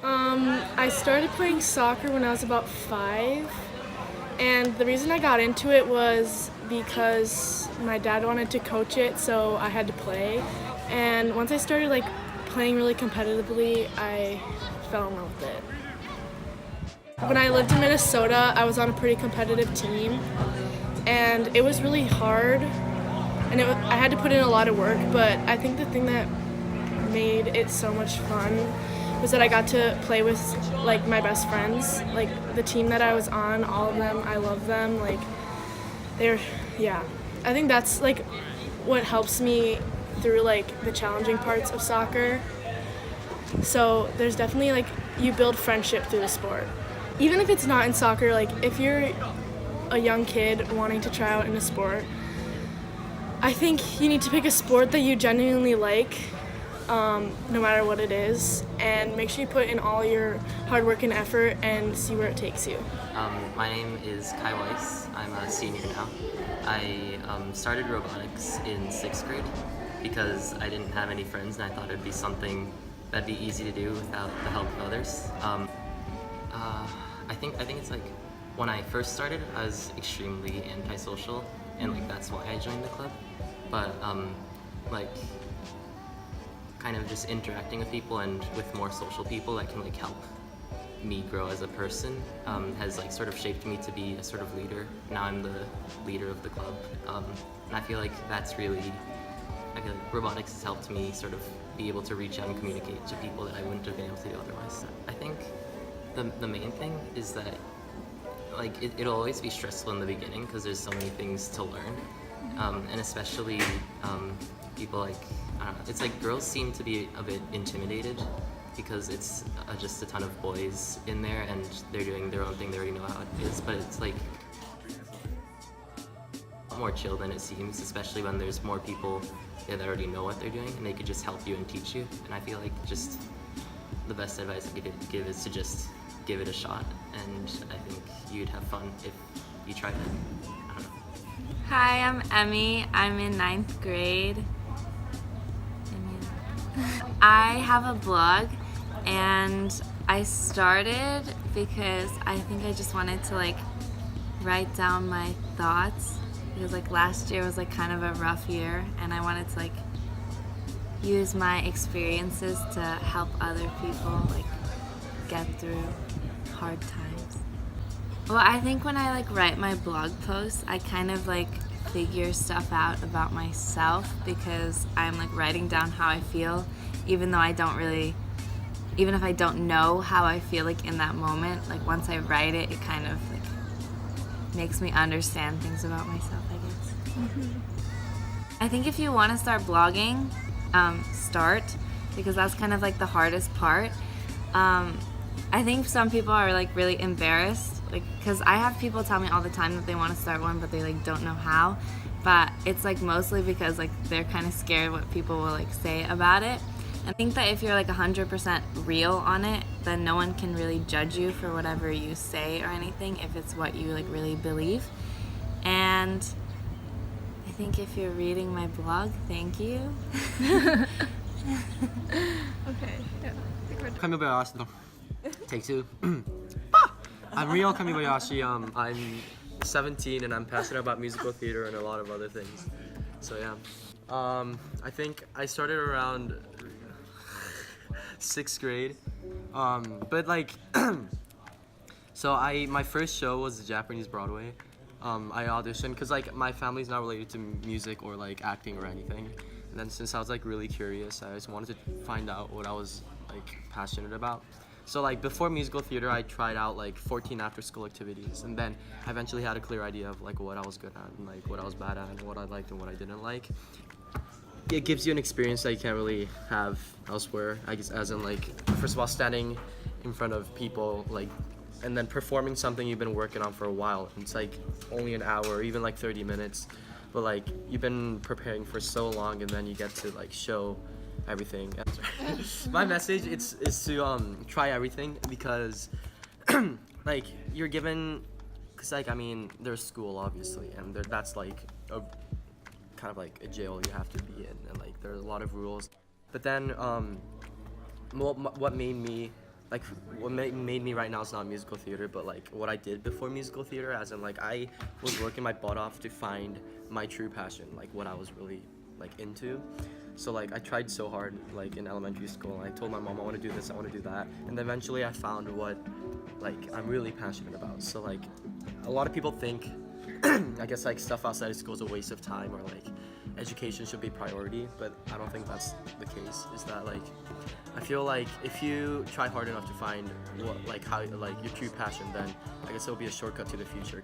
I started playing soccer when I was about 5, and the reason I got into it was because my dad wanted to coach it, so I had to play. And once I started playing really competitively, I fell in love with it. When I lived in Minnesota, I was on a pretty competitive team, and it was really hard, and I had to put in a lot of work. But I think the thing that made it so much fun was that I got to play with my best friends. Like the team that I was on, all of them, I love them. They're yeah. I think that's what helps me through the challenging parts of soccer. So there's definitely you build friendship through the sport. Even if it's not in soccer, if you're a young kid wanting to try out in a sport, I think you need to pick a sport that you genuinely like, no matter what it is, and make sure you put in all your hard work and effort and see where it takes you. My name is Kai Weiss. I'm a senior now. I started robotics in 6th grade because I didn't have any friends and I thought it would be something that'd be easy to do without the help of others. I think it's when I first started, I was extremely antisocial, and that's why I joined the club. But kind of just interacting with people and with more social people that can help me grow as a person has sort of shaped me to be a sort of leader. Now I'm the leader of the club, and I feel like robotics has helped me sort of be able to reach out and communicate to people that I wouldn't have been able to do otherwise. I think the main thing is that it'll always be stressful in the beginning because there's so many things to learn, and especially people I don't know, it's girls seem to be a bit intimidated because it's just a ton of boys in there and they're doing their own thing, they already know how it is, but it's more chill than it seems, especially when there's more people that already know what they're doing and they could just help you and teach you. And I feel just the best advice I could give is to just give it a shot, and I think you'd have fun if you tried it. I don't know. Hi, I'm Emmy. I'm in 9th grade. I have a blog, and I started because I think I just wanted to write down my thoughts, because last year was kind of a rough year, and I wanted to use my experiences to help other people get through hard times. Well, I think when I write my blog posts, I kind of figure stuff out about myself, because I'm writing down how I feel, even though even if I don't know how I feel in that moment. Once I write it, it kind of makes me understand things about myself, I guess. Mm-hmm. I think if you want to start blogging, start, because that's kind of the hardest part. I think some people are really embarrassed, because I have people tell me all the time that they want to start one, but they don't know how. But it's mostly because they're kind of scared what people will say about it. I think that if you're 100% real on it, then no one can really judge you for whatever you say or anything if it's what you really believe. And I think if you're reading my blog, thank you. Okay, yeah. Kamibayashi. No. Take two. I'm Rio Kamibayashi. I'm 17 and I'm passionate about musical theater and a lot of other things. So yeah. I think I started around 6th grade. But so my first show was the Japanese Broadway. I auditioned because my family's not related to music or acting or anything. And then since I was really curious, I just wanted to find out what I was passionate about. So before musical theater, I tried out 14 after-school activities, and then I eventually had a clear idea of what I was good at and what I was bad at and what I liked and what I didn't like. It gives you an experience that you can't really have elsewhere, I guess, as in first of all, standing in front of people and then performing something you've been working on for a while. It's only an hour or even 30 minutes, but you've been preparing for so long, and then you get to show everything. My message is to try everything, because you're given, because there's school obviously, and that's a kind of a jail you have to be in, and there's a lot of rules. But then what made me like what made me right now is not musical theater, but like what I did before musical theater, as in like I was working my butt off to find my true passion, like what I was really like into. So like I tried so hard like in elementary school, and I told my mom I want to do this, I want to do that, and then eventually I found what like I'm really passionate about. So like a lot of people think I guess like stuff outside of school is a waste of time, or like education should be priority, but I don't think that's the case. Is that like I feel like if you try hard enough to find what like how like your true passion, then I guess it'll be a shortcut to the future.